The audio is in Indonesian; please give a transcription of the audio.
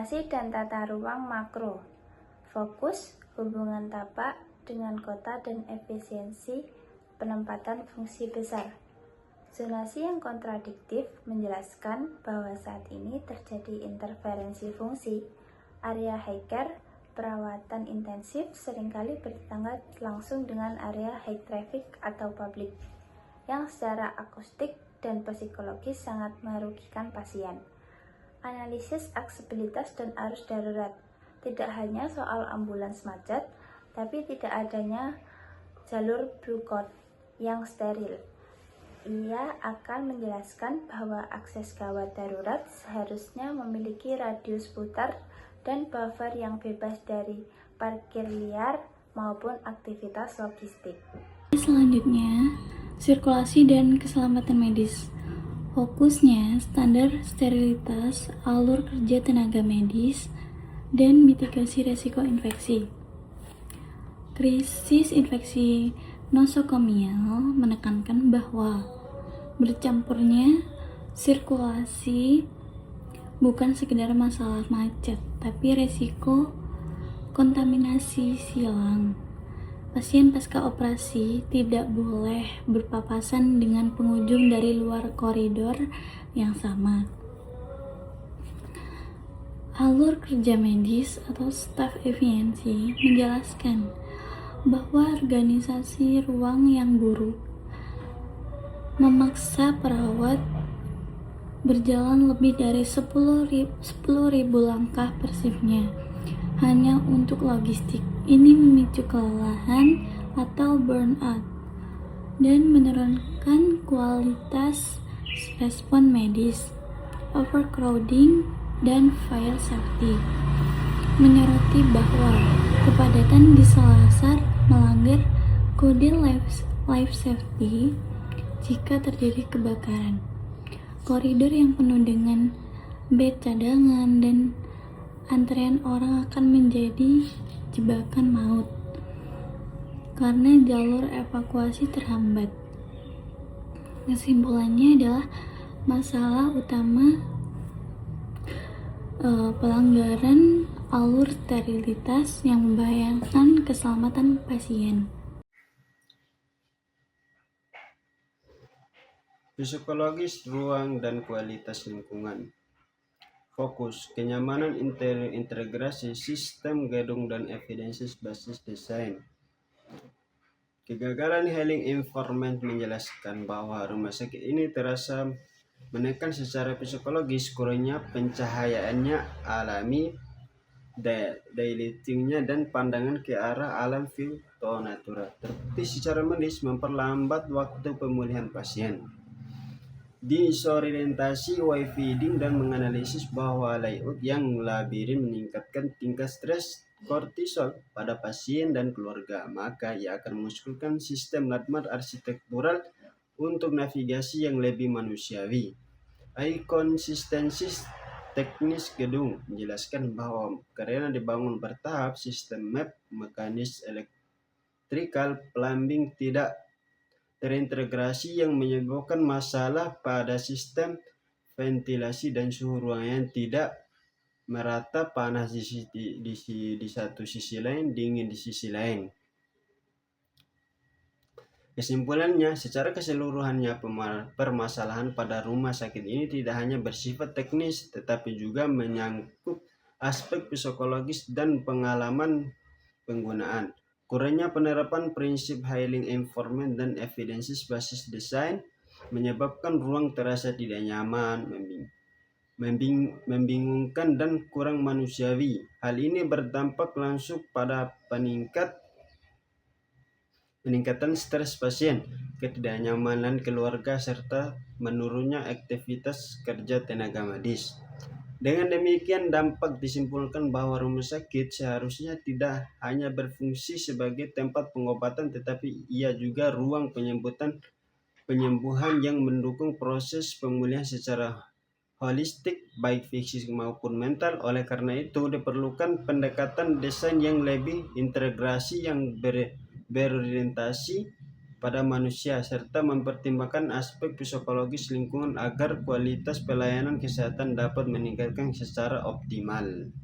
zonasi dan tata ruang makro, fokus, hubungan tapak dengan kota dan efisiensi penempatan fungsi besar. Zonasi yang kontradiktif menjelaskan bahwa saat ini terjadi interferensi fungsi. Area high care, perawatan intensif seringkali bertetangga langsung dengan area high traffic atau publik, yang secara akustik dan psikologis sangat merugikan pasien. Analisis aksesibilitas dan arus darurat tidak hanya soal ambulans macet, tapi tidak adanya jalur blue code yang steril. Ia akan menjelaskan bahwa akses gawat darurat seharusnya memiliki radius putar dan buffer yang bebas dari parkir liar maupun aktivitas logistik. Selanjutnya, sirkulasi dan keselamatan medis. Fokusnya standar sterilitas, alur kerja tenaga medis, dan mitigasi resiko infeksi. Krisis infeksi nosokomial menekankan bahwa bercampurnya sirkulasi bukan sekedar masalah macet, tapi resiko kontaminasi silang. Pasien pasca operasi tidak boleh berpapasan dengan pengunjung dari luar koridor yang sama. Alur kerja medis atau staff efisiensi menjelaskan bahwa organisasi ruang yang buruk memaksa perawat berjalan lebih dari 10.000 langkah per shiftnya hanya untuk logistik. Ini memicu kelelahan atau burnout dan menurunkan kualitas respon medis. Overcrowding dan fire safety menyoroti bahwa kepadatan di selasar melanggar kode life safety jika terjadi kebakaran. Koridor yang penuh dengan bed cadangan dan antrean orang akan menjadi jebakan maut karena jalur evakuasi terhambat. Kesimpulannya adalah masalah utama pelanggaran alur sterilitas yang membahayakan keselamatan pasien. Psikologis ruang dan kualitas lingkungan. Fokus, kenyamanan integrasi sistem gedung dan evidensi basis desain. Kegagalan healing environment menjelaskan bahwa rumah sakit ini terasa menekan secara psikologis, kurangnya pencahayaannya alami, daylightingnya dan pandangan ke arah alam natural. Terbukti secara medis memperlambat waktu pemulihan pasien. Disorientasi feeding dan menganalisis bahwa layout yang labirin meningkatkan tingkat stres kortisol pada pasien dan keluarga, maka ia akan memunculkan sistem latmat arsitektural untuk navigasi yang lebih manusiawi. Konsistensi teknis gedung menjelaskan bahwa karena dibangun bertahap, sistem map, mekanis elektrikal, plumbing tidak terintegrasi yang menyebabkan masalah pada sistem ventilasi dan suhu ruangan yang tidak merata, panas di satu sisi lain, dingin di sisi lain. Kesimpulannya, secara keseluruhannya permasalahan pada rumah sakit ini tidak hanya bersifat teknis, tetapi juga menyangkut aspek psikologis dan pengalaman penggunaan. Kurangnya penerapan prinsip healing environment dan evidensi basis desain menyebabkan ruang terasa tidak nyaman, membingungkan dan kurang manusiawi. Hal ini berdampak langsung pada peningkatan stres pasien, ketidaknyamanan keluarga, serta menurunnya aktivitas kerja tenaga medis. Dengan demikian, dampak disimpulkan bahwa rumah sakit seharusnya tidak hanya berfungsi sebagai tempat pengobatan, tetapi ia juga ruang penyembuhan yang mendukung proses pemulihan secara holistik, baik fisik maupun mental. Oleh karena itu, diperlukan pendekatan desain yang lebih integrasi, yang berorientasi pada manusia serta mempertimbangkan aspek psikologis lingkungan agar kualitas pelayanan kesehatan dapat meningkatkan secara optimal.